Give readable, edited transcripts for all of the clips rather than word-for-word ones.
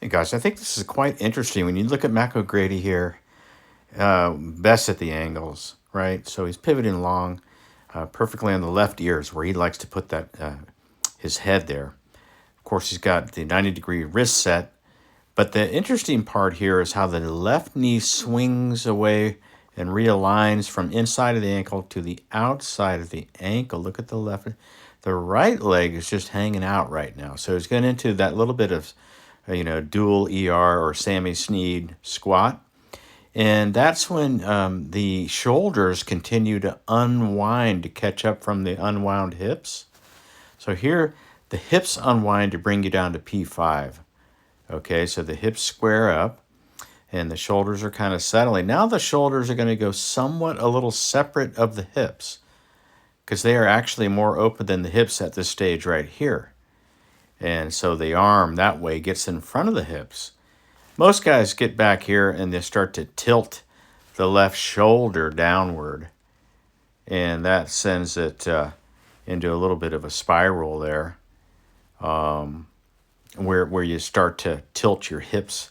Hey guys, I think this is quite interesting. When you look at Mac O'Grady here, best at the angles, right? So he's pivoting along perfectly on the left ears where he likes to put that his head there. Of course, he's got the 90-degree wrist set, but the interesting part here is how the left knee swings away and realigns from inside of the ankle to the outside of the ankle. Look at the left. The right leg is just hanging out right now. So he's getting into that little bit of, dual ER or Sammy Snead squat. And that's when the shoulders continue to unwind to catch up from the unwound hips. So here, the hips unwind to bring you down to P5. Okay, so the hips square up and the shoulders are kind of settling. Now the shoulders are going to go somewhat a little separate of the hips because they are actually more open than the hips at this stage right here. And so the arm that way gets in front of the hips. Most guys get back here and they start to tilt the left shoulder downward. And that sends it into a little bit of a spiral there, where you start to tilt your hips,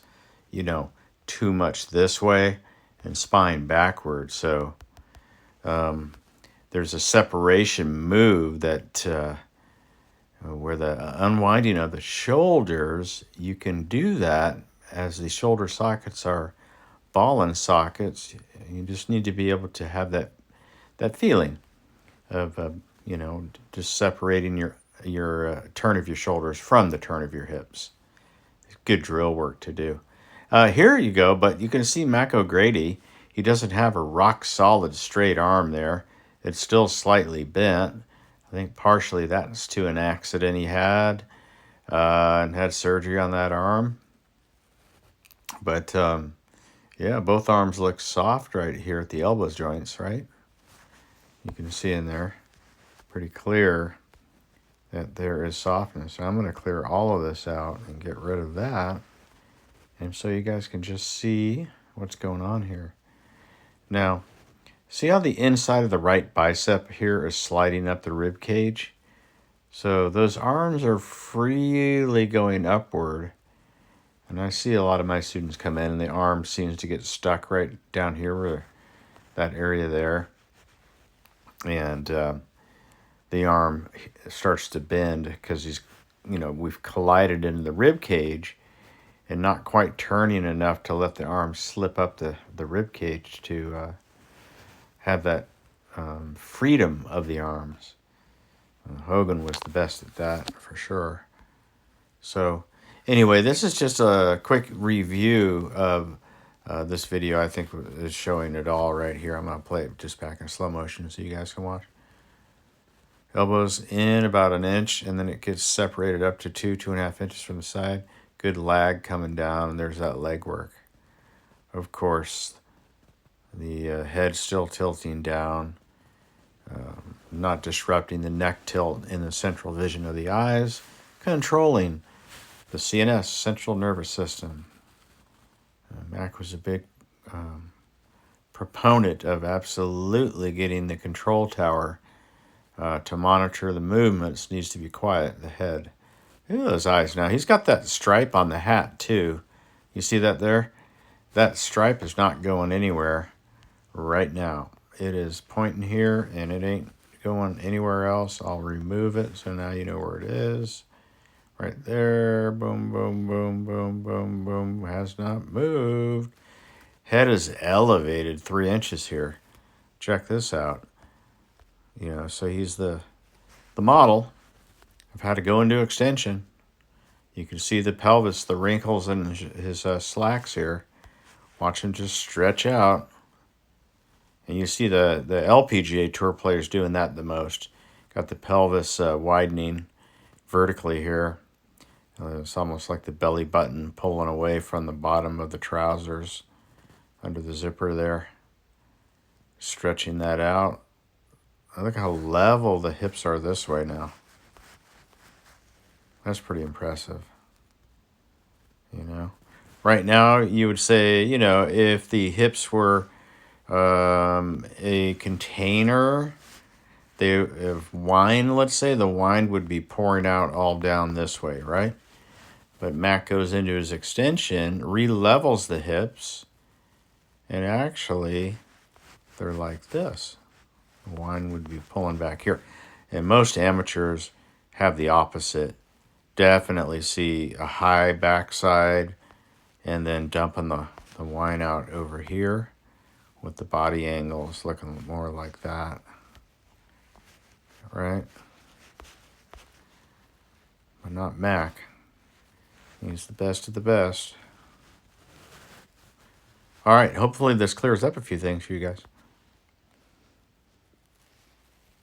too much this way and spine backwards. So there's a separation move that where the unwinding of the shoulders, you can do that as the shoulder sockets are ball and sockets. You just need to be able to have that feeling of just separating your turn of your shoulders from the turn of your hips. Good drill work to do. Here you go, but you can see Mac O'Grady. He doesn't have a rock solid straight arm there. It's still slightly bent. I think partially that's to an accident he had and had surgery on that arm. But yeah, both arms look soft right here at the elbow joints, right? You can see in there pretty clear that there is softness. So I'm going to clear all of this out and get rid of that. And so you guys can just see what's going on here. Now, see how the inside of the right bicep here is sliding up the rib cage? So those arms are freely going upward. And I see a lot of my students come in and the arm seems to get stuck right down here, where that area there. And the arm starts to bend because we've collided into the rib cage and not quite turning enough to let the arm slip up the rib cage to have that freedom of the arms. Hogan was the best at that for sure. So anyway, this is just a quick review of this video. I think is showing it all right here. I'm going to play it just back in slow motion so you guys can watch. Elbows in about an inch, and then it gets separated up to 2.5 inches from the side. Good lag coming down, and there's that leg work. Of course, the head still tilting down, not disrupting the neck tilt in the central vision of the eyes, controlling the CNS, central nervous system. Mac was a big proponent of absolutely getting the control tower to monitor the movements. Needs to be quiet, the head. Look at those eyes now. He's got that stripe on the hat too. You see that there? That stripe is not going anywhere right now. It is pointing here and it ain't going anywhere else. I'll remove it so now you know where it is. Right there. Boom, boom, boom, boom, boom, boom. Has not moved. Head is elevated 3 inches here. Check this out. So he's the model of how to go into extension. You can see the pelvis, the wrinkles in his slacks here. Watch him just stretch out. And you see the LPGA Tour players doing that the most. Got the pelvis widening vertically here. It's almost like the belly button pulling away from the bottom of the trousers under the zipper there. Stretching that out. Look how level the hips are this way now. That's pretty impressive. Right now you would say, if the hips were a container of wine, let's say, the wine would be pouring out all down this way, right? But Mac goes into his extension, re-levels the hips, and actually they're like this. The wine would be pulling back here. And most amateurs have the opposite. Definitely see a high backside and then dumping the wine out over here with the body angles looking more like that. Right? But not Mac. He's the best of the best. All right, hopefully this clears up a few things for you guys.